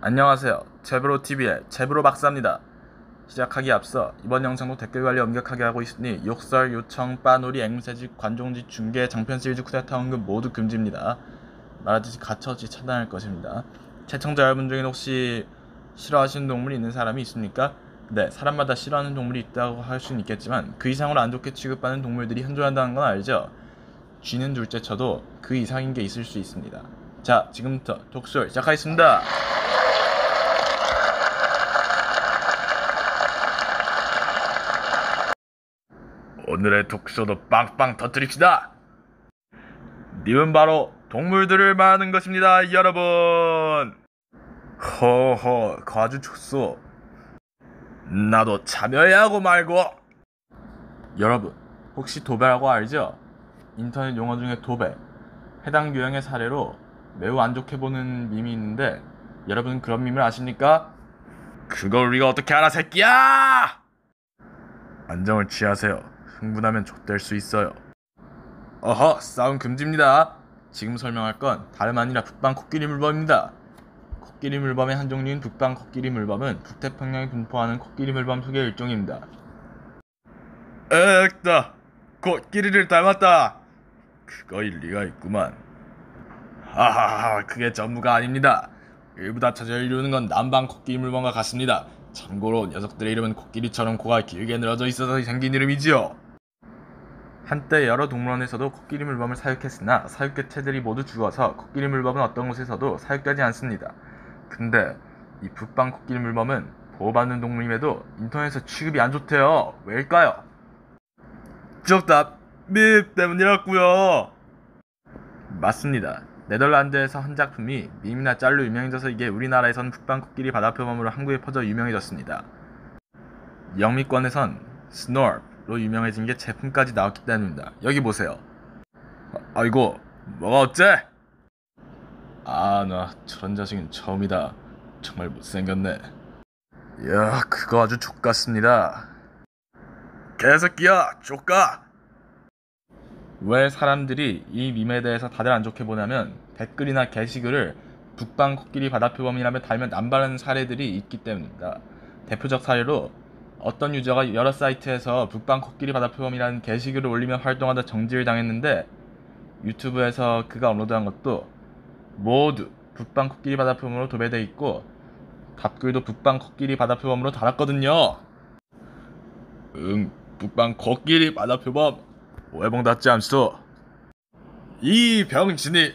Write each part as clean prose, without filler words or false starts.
안녕하세요. 제브로TV의 제브로 박사입니다. 시작하기 앞서 이번 영상도 댓글 관리 엄격하게 하고 있으니 욕설, 요청, 빠놀이, 앵무새짓, 관종짓, 중계, 장편 시리즈 쿠데타 언급 모두 금지입니다. 말하듯이 가차없이 차단할 것입니다. 시청자 여러분 중에 혹시 싫어하시는 동물이 있는 사람이 있습니까? 네, 사람마다 싫어하는 동물이 있다고 할 수는 있겠지만 그 이상으로 안 좋게 취급받는 동물들이 현존한다는 건 알죠? 쥐는 둘째 쳐도 그 이상인 게 있을 수 있습니다. 자, 지금부터 독설 시작하겠습니다. 오늘의 독서도 빵빵 터뜨립시다. 님은 바로 동물들을 말하는 것입니다, 여러분. 허허, 아주 좋소. 나도 참여해야 하고 말고. 여러분, 혹시 도배라고 알죠? 인터넷 용어 중에 도배, 해당 유형의 사례로 매우 안 좋게 보는 밈이 있는데 여러분 그런 밈을 아십니까? 그걸 우리가 어떻게 알아, 새끼야! 안정을 취하세요. 흥분하면 좆될 수 있어요. 어허, 싸움 금지입니다. 지금 설명할 건 다름 아니라 북방 코끼리 물범입니다. 코끼리 물범의 한 종류인 북방 코끼리 물범은 북태평양에 분포하는 코끼리 물범 속의 일종입니다. 액다, 코끼리를 닮았다. 그거 일리가 있구만. 하하하, 그게 전부가 아닙니다. 일부 다처제를 이루는 건 남방 코끼리 물범과 같습니다. 참고로 녀석들의 이름은 코끼리처럼 코가 길게 늘어져 있어서 생긴 이름이지요. 한때 여러 동물원에서도 코끼리 물범을 사육했으나 사육개체들이 모두 죽어서 코끼리 물범은 어떤 곳에서도 사육되지 않습니다. 근데 이 북방 코끼리 물범은 보호받는 동물임에도 인터넷에서 취급이 안 좋대요. 왜일까요? 정답, 밈 때문이라고요. 맞습니다. 네덜란드에서 한 작품이 밈이나 짤로 유명해져서 이게 우리나라에선 북방 코끼리 바다표범으로 한국에 퍼져 유명해졌습니다. 영미권에선 스노르로 유명해진 게 제품까지 나왔기 때문입니다. 여기 보세요. 아이고, 뭐가 어째? 나 저런 자식은 처음이다. 정말 못생겼네. 이야, 그거 아주 족같습니다. 개새끼야, 족가! 왜 사람들이 이 밈에 대해서 다들 안 좋게 보냐면 댓글이나 게시글을 북방 코끼리 바다표범이라며 달면 남발하는 사례들이 있기 때문입니다. 대표적 사례로 어떤 유저가 여러 사이트에서 북방 코끼리 바다표범이라는 게시글을 올리며 활동하다 정지를 당했는데 유튜브에서 그가 업로드한 것도 모두 북방 코끼리 바다표범으로 도배되어 있고 답글도 북방 코끼리 바다표범으로 달았거든요. 북방 코끼리 바다표범 오해봉답지 않소. 이 병신이.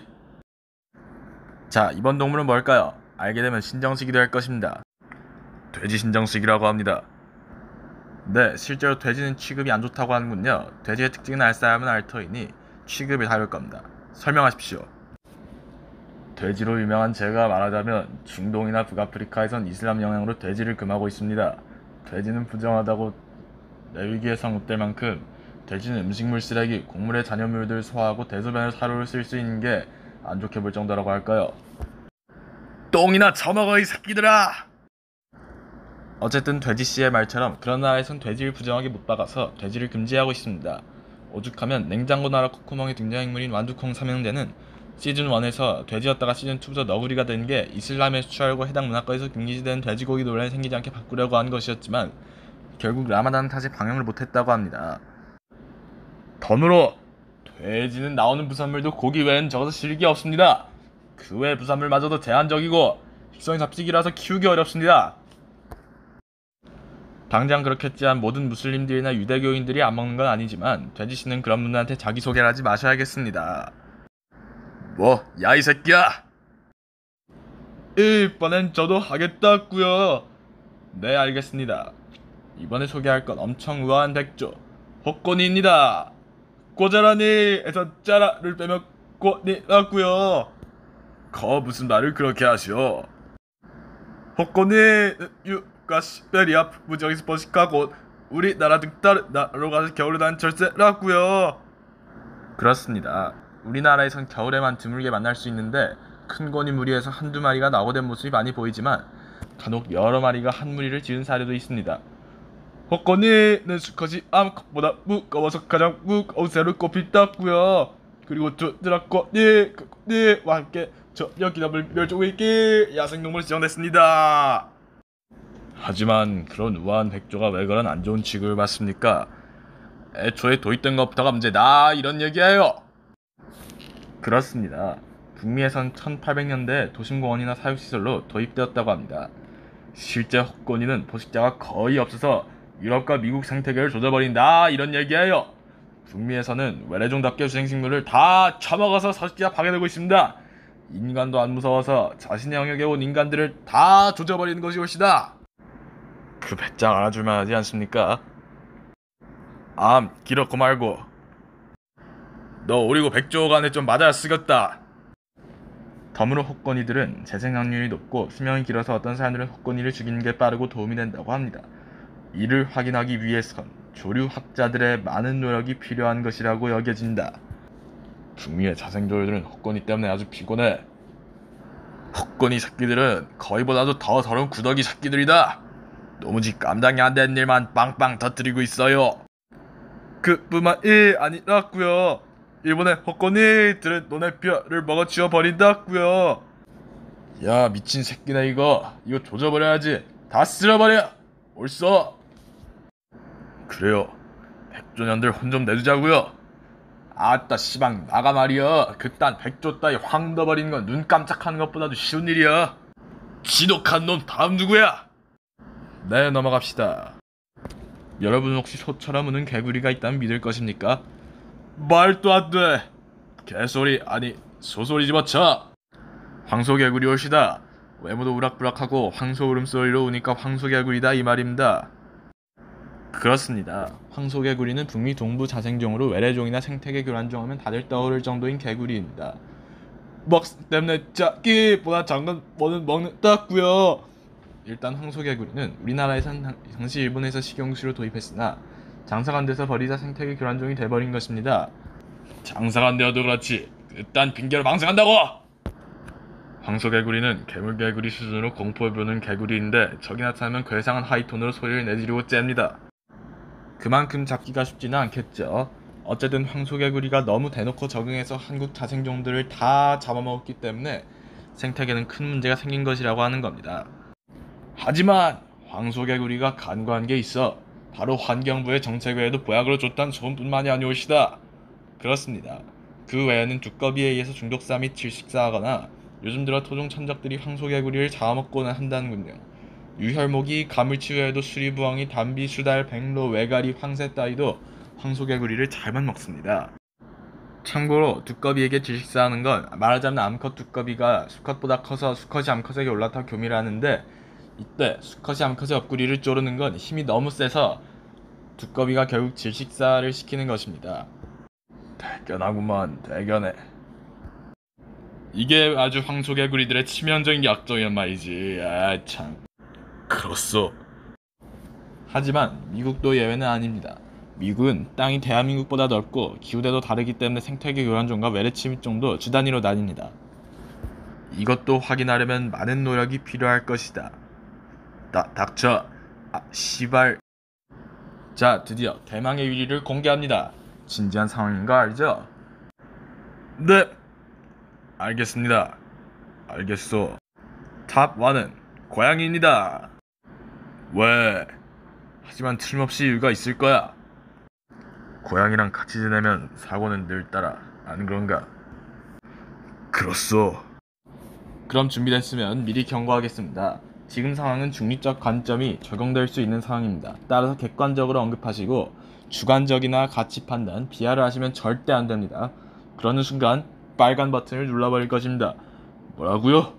자, 이번 동물은 뭘까요? 알게 되면 신정식이 될 것입니다. 돼지 신정식이라고 합니다. 네, 실제로 돼지는 취급이 안 좋다고 하는군요. 돼지의 특징은 알 사람은 알 터이니 취급을 다룰 겁니다. 설명하십시오. 돼지로 유명한 제가 말하자면 중동이나 북아프리카에선 이슬람 영향으로 돼지를 금하고 있습니다. 돼지는 부정하다고 내위기에 성급될 만큼 돼지는 음식물 쓰레기, 곡물의 잔여물들 소화하고 대소변을 사료로 쓸 수 있는 게 안 좋게 볼 정도라고 할까요? 똥이나 처먹어 이 새끼들아! 어쨌든 돼지씨의 말처럼 그런 나라에선 돼지를 부정하게 못 박아서 돼지를 금지하고 있습니다. 오죽하면 냉장고 나라 콧구멍의 등장인물인 완두콩 삼형제는 시즌1에서 돼지였다가 시즌2부터 너구리가 된 게 이슬람에 수출하려고 해당 문화권에서 금기시된 돼지고기 논란이 생기지 않게 바꾸려고 한 것이었지만 결국 라마단 탓에 방영을 못했다고 합니다. 덤으로 돼지는 나오는 부산물도 고기 외엔 적어서 실기 없습니다. 그 외 부산물마저도 제한적이고 식성이 잡식이라서 키우기 어렵습니다. 당장 그렇겠지만 모든 무슬림들이나 유대교인들이 안 먹는 건 아니지만 돼지씨는 그런 분들한테 자기소개를 하지 마셔야겠습니다. 뭐, 야 이 새끼야! 이번엔 저도 하겠다구요. 네, 알겠습니다. 이번에 소개할 건 엄청 우아한 백조 호꼬니입니다. 꼬자라니에서 짜라를 빼면 꼬니라고요. 무슨 말을 그렇게 하시오. 호꼬니 유가 시베리아 북부지역에 서식하고 우리나라 등 다른 나라로 가서 겨울에 난 절세라고요. 그렇습니다. 우리나라에선 겨울에만 드물게 만날 수 있는데 큰 고니 무리에서 한두 마리가 낙오된 모습이 많이 보이지만 간혹 여러 마리가 한 무리를 지은 사례도 있습니다. 호꼬니는 수컷이 암컷보다 무거워서 가장 무거운 새로 꼽힌다고요. 그리고 두 드라꼬니와 함께 저 여기답을 멸종위기 있기 야생동물 지정됐습니다. 하지만 그런 우아한 백조가 왜 그런 안 좋은 취급을 받습니까? 애초에 도입된 것부터가 문제다 이런 얘기예요. 그렇습니다. 북미에선 1800년대 도심공원이나 사육시설로 도입되었다고 합니다. 실제 헛고니는 포식자가 거의 없어서 유럽과 미국 생태계를 조져버린다 이런 얘기예요. 북미에서는 외래종답게 주생식물을 다 처먹어서 서식지가 파괴되고 있습니다. 인간도 안 무서워서 자신의 영역에 온 인간들을 다 조져버리는 것이 옳시다. 그 배짱 알아줄만 하지 않습니까? 암 기렇고 말고 너 오리고 백조간에 좀 맞아야 쓰겠다. 덤으로 헛고니들은 재생확률이 높고 수명이 길어서 어떤 사람들은 헛고니를 죽이는 게 빠르고 도움이 된다고 합니다. 이를 확인하기 위해선 조류학자들의 많은 노력이 필요한 것이라고 여겨진다. 북미의 자생조류들은 헛고니 때문에 아주 피곤해. 헛고니 새끼들은 거의보다도 더 더러운 구더기 새끼들이다. 도무지 감당이 안 되는 일만 빵빵 터뜨리고 있어요. 그뿐만이 아니라고요. 일본의 헛고니들은 너네 뼈를 먹어치워 버린다고요. 야 미친 새끼네 이거 조져버려야지. 다 쓸어버려. 옳소. 그래요. 백조년들 혼 좀 내주자고요. 아따 시방 나가 말이여. 그딴 백조 따위 확 넣어버리는 건 눈 깜짝하는 것보다도 쉬운 일이야. 지독한 놈 다음 누구야? 네 넘어갑시다. 여러분 혹시 소처럼 우는 개구리가 있다면 믿을 것입니까? 말도 안 돼. 개소리 아니 소소리 집어쳐. 황소개구리 옷이다. 외모도 우락부락하고 황소 울음소리로 우니까 황소개구리다 이 말입니다. 그렇습니다. 황소개구리는 북미 동부 자생종으로 외래종이나 생태계 교란종하면 다들 떠오를 정도인 개구리입니다. 먹스 때문에 작기보다 작은 뭐는 먹는다고요. 일단 황소개구리는 우리나라에선 당시 일본에서 식용수로 도입했으나 장사가 안 돼서 버리자 생태계 교란종이 돼버린 것입니다. 장사가 안 되어도 그렇지 그딴 핑계로 방생한다고! 황소개구리는 괴물개구리 수준으로 공포를 부르는 개구리인데 적이 나타나면 괴상한 하이톤으로 소리를 내지르고 째입니다. 그만큼 잡기가 쉽지는 않겠죠. 어쨌든 황소개구리가 너무 대놓고 적응해서 한국 자생종들을 다 잡아먹었기 때문에 생태계는 큰 문제가 생긴 것이라고 하는 겁니다. 하지만 황소개구리가 간과한 게 있어. 바로 환경부의 정책 외에도 보약으로 줬다는 소문뿐만이 아니올시다. 그렇습니다. 그 외에는 두꺼비에 의해서 중독사 및 질식사하거나 요즘 들어 토종 천적들이 황소개구리를 잡아먹고는 한다는군요. 유혈목이, 가물치 외에도 수리부엉이, 담비, 수달, 백로, 외가리, 황새 따위도 황소개구리를 잘만 먹습니다. 참고로 두꺼비에게 질식사하는 건 말하자면 암컷 두꺼비가 수컷보다 커서 수컷이 암컷에게 올라타 교미를 하는데 이때 수컷이 암컷의 옆구리를 조르는 건 힘이 너무 세서 두꺼비가 결국 질식사를 시키는 것입니다. 대견하구만 대견해. 이게 아주 황소개구리들의 치명적인 약점이란 말이지. 아 참. 그렇소. 하지만 미국도 예외는 아닙니다. 미국은 땅이 대한민국보다 넓고 기후대도 다르기 때문에 생태계 교란종과 외래 침입종도 주 단위로 나뉩니다. 이것도 확인하려면 많은 노력이 필요할 것이다. 닥쳐. 시발. 자, 드디어 대망의 1위를 공개합니다. 진지한 상황인 거 알죠? 네. 알겠습니다. 알겠소. 탑 1은 고양이입니다. 왜? 하지만 틀림없이 이유가 있을 거야. 고양이랑 같이 지내면 사고는 늘 따라. 안 그런가? 그렇소. 그럼 준비됐으면 미리 경고하겠습니다. 지금 상황은 중립적 관점이 적용될 수 있는 상황입니다. 따라서 객관적으로 언급하시고 주관적이나 가치 판단, 비하를 하시면 절대 안 됩니다. 그러는 순간 빨간 버튼을 눌러버릴 것입니다. 뭐라고요?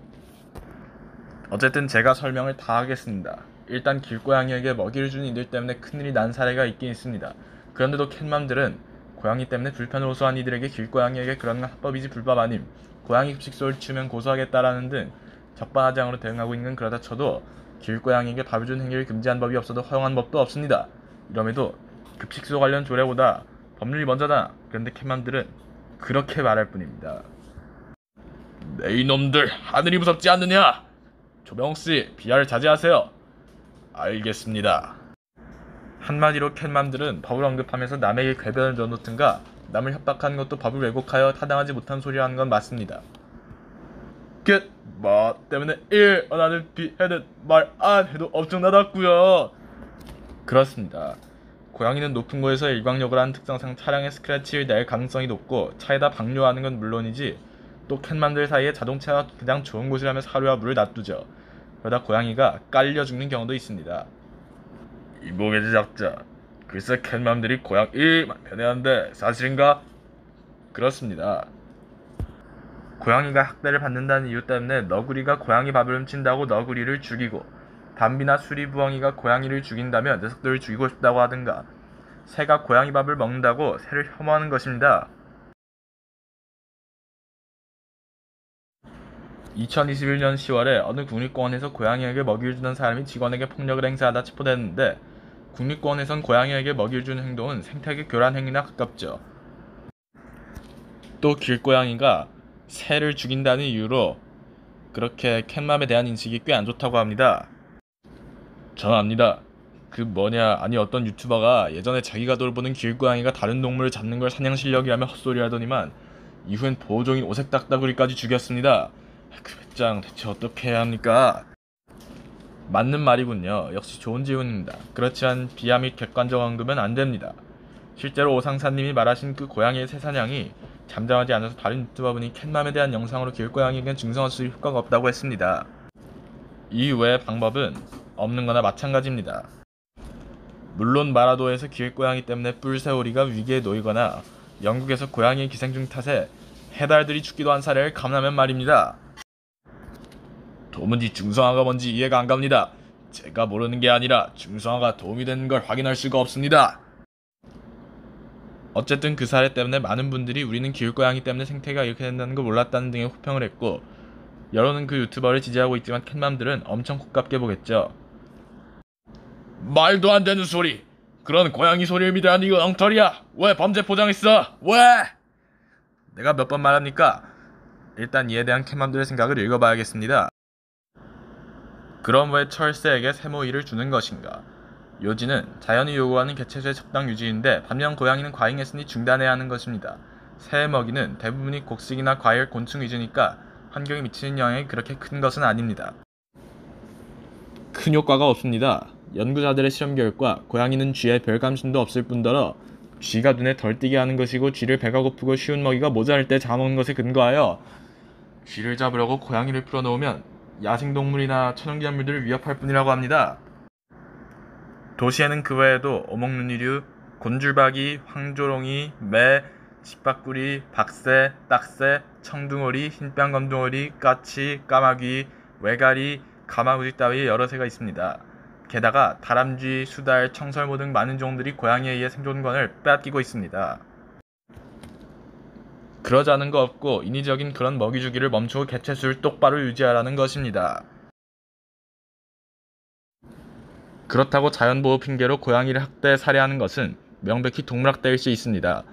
어쨌든 제가 설명을 다 하겠습니다. 일단 길고양이에게 먹이를 주는 이들 때문에 큰일이 난 사례가 있긴 있습니다. 그런데도 캣맘들은 고양이 때문에 불편을 호소한 이들에게 길고양이에게 그러는 건 합법이지 불법 아님, 고양이 급식소를 치우면 고소하겠다라는 등 적반하장으로 대응하고 있는 그러다 쳐도 길고양이에게 밥을 주는 행위를 금지한 법이 없어도 허용한 법도 없습니다. 이럼에도 급식소 관련 조례보다 법률이 먼저다. 그런데 캣맘들은 그렇게 말할 뿐입니다. 네 이놈들 하늘이 무섭지 않느냐? 조병욱씨 비하를 자제하세요. 알겠습니다. 한마디로 캣맘들은 법을 언급하면서 남에게 궤변을 넣어놓든가 남을 협박하는 것도 법을 왜곡하여 타당하지 못한 소리를 하는 건 맞습니다. 캣마 때문에 일어나는 피해는 말 안 해도 엄청나다고요. 그렇습니다. 고양이는 높은 곳에서 일광욕을 하는 특성상 차량에 스크래치를 낼 가능성이 높고 차에다 방류하는 건 물론이지 또 캣맘들 사이에 자동차가 그냥 좋은 곳이라며 사료와 물을 놔두죠. 그러다 고양이가 깔려 죽는 경우도 있습니다. 이복의 제작자, 글쎄 캣맘들이 고양이만 편애하는데 사실인가? 그렇습니다. 고양이가 학대를 받는다는 이유 때문에 너구리가 고양이 밥을 훔친다고 너구리를 죽이고 담비나 수리부엉이가 고양이를 죽인다며 녀석들을 죽이고 싶다고 하든가 새가 고양이 밥을 먹는다고 새를 혐오하는 것입니다. 2021년 10월에 어느 국립공원에서 고양이에게 먹이를 주는 사람이 직원에게 폭력을 행사하다 체포됐는데 국립공원에선 고양이에게 먹이를 주는 행동은 생태계 교란 행위나 가깝죠. 또 길고양이가 새를 죽인다는 이유로 그렇게 캣맘에 대한 인식이 꽤 안 좋다고 합니다. 전 압니다. 아니 어떤 유튜버가 예전에 자기가 돌보는 길고양이가 다른 동물을 잡는 걸 사냥 실력이라며 헛소리하더니만 이후엔 보호종인 오색닭다구리까지 죽였습니다. 그 배짱 대체 어떻게 해야 합니까? 맞는 말이군요. 역시 좋은 질문입니다. 그렇지만 비하 및 객관적 언급은 안 됩니다. 실제로 오상사님이 말하신 그 고양이의 새사냥이 잠잠하지 않아서 다른 유튜버분이 캣맘에 대한 영상으로 길고양이에겐 증상화술이 효과가 없다고 했습니다. 이 외의 방법은 없는 거나 마찬가지입니다. 물론 마라도에서 길고양이 때문에 뿔새오리가 위기에 놓이거나 영국에서 고양이 기생충 탓에 해달들이 죽기도 한 사례를 감나면 말입니다. 도무지 중성화가 뭔지 이해가 안 갑니다. 제가 모르는 게 아니라 중성화가 도움이 되는 걸 확인할 수가 없습니다. 어쨌든 그 사례 때문에 많은 분들이 우리는 길고양이 때문에 생태계가 이렇게 된다는 걸 몰랐다는 등의 호평을 했고 여론은 그 유튜버를 지지하고 있지만 캣맘들은 엄청 콧깝게 보겠죠. 말도 안 되는 소리. 그런 고양이 소리를 믿으라니 이건 엉터리야. 왜 범죄 포장했어? 왜? 내가 몇 번 말합니까? 일단 이에 대한 캣맘들의 생각을 읽어봐야겠습니다. 그럼 왜 철새에게 세모일을 주는 것인가? 요지는 자연이 요구하는 개체수의 적당 유지인데 반면 고양이는 과잉했으니 중단해야 하는 것입니다. 새의 먹이는 대부분이 곡식이나 과일, 곤충 위주니까 환경에 미치는 영향이 그렇게 큰 것은 아닙니다. 큰 효과가 없습니다. 연구자들의 실험 결과 고양이는 쥐에 별 감심도 없을 뿐더러 쥐가 눈에 덜 띄게 하는 것이고 쥐를 배가 고프고 쉬운 먹이가 모자랄 때 잡아먹는 것에 근거하여 쥐를 잡으려고 고양이를 풀어놓으면 야생동물이나 천연기념물들을 위협할 뿐이라고 합니다. 도시에는 그 외에도 오목눈이류, 곤줄박이, 황조롱이, 매, 집박구리, 박새, 딱새, 청둥오리, 흰뺨검둥오리, 까치, 까마귀, 외가리, 가마구리 따위 여러 새가 있습니다. 게다가 다람쥐, 수달, 청설모 등 많은 종들이 고양이에 의해 생존권을 빼앗기고 있습니다. 그러자는 거 없고 인위적인 그런 먹이 주기를 멈추고 개체수를 똑바로 유지하라는 것입니다. 그렇다고 자연보호 핑계로 고양이를 학대, 살해하는 것은 명백히 동물학대일 수 있습니다.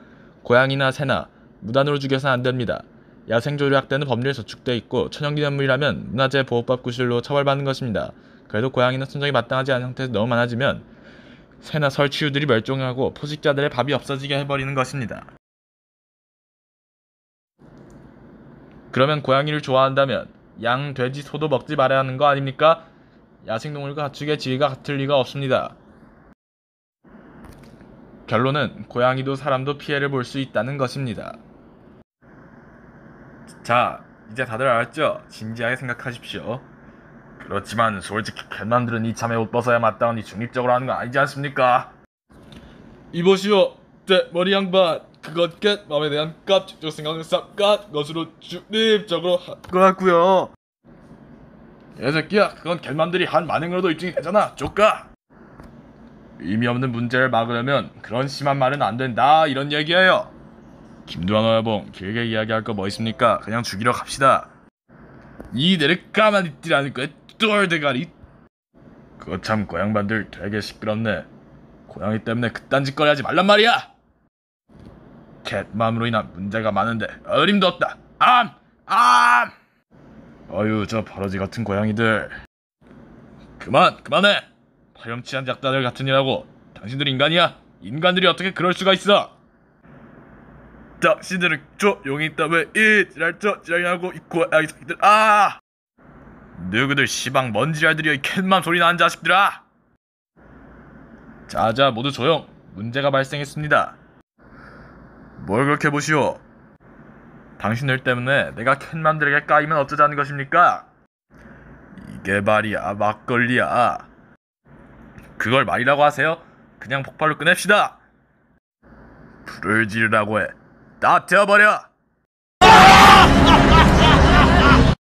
고양이나 새나 무단으로 죽여서는 안됩니다. 야생조류 학대는 법률에 저축돼 있고 천연기념물이라면 문화재 보호법 구실로 처벌받는 것입니다. 그래도 고양이는 선정이 마땅하지 않은 상태에서 너무 많아지면 새나 설치류들이 멸종하고 포식자들의 밥이 없어지게 해버리는 것입니다. 그러면 고양이를 좋아한다면 양, 돼지, 소도 먹지 말아야 하는 거 아닙니까? 야생동물과 가축의 지위가 같을 리가 없습니다. 결론은 고양이도 사람도 피해를 볼 수 있다는 것입니다. 자, 이제 다들 알았죠? 진지하게 생각하십시오. 그렇지만 솔직히 캣맘들은 이참에 옷 벗어야 마땅하니 중립적으로 하는 건 아니지 않습니까? 이보시오, 머리 양반. 그건 캣맘에 대한 깜찍적 생각을 싹 것으로 중립적으로 한 거라고요. 이 새끼야, 그건 캣맘들이 한 만행으로도 입증이 되잖아. 조까. 의미 없는 문제를 막으려면 그런 심한 말은 안 된다 이런 얘기예요. 김두한 어야봉, 길게 이야기할 거 뭐 있습니까? 그냥 죽이러 갑시다. 이대를 가만히 있지라는 거야, 똘대가리. 그거 참 고양반들 되게 시끄럽네. 고양이 때문에 그딴 짓거리 하지 말란 말이야. 캣맘으로 인한 문제가 많은데 어림도 없다. 어휴, 저 버러지 같은 고양이들. 그만해. 파렴치한 작다들 같은 이라고. 당신들 인간이야? 인간들이 어떻게 그럴 수가 있어? 당신들은 조용히 있다면 이 지랄저 지랄하고 있고 이 새끼들 아 누구들 시방 먼지랄들이여 이 캣맘 소리 나는 자식들아. 자자 모두 조용. 문제가 발생했습니다. 뭘 그렇게 보시오. 당신들 때문에 내가 캣맘들에게 까이면 어쩌자는 것입니까? 이게 말이야 막걸리야. 그걸 말이라고 하세요? 그냥 폭발로 끝냅시다. 불을 지르라고 해. 다 태워버려.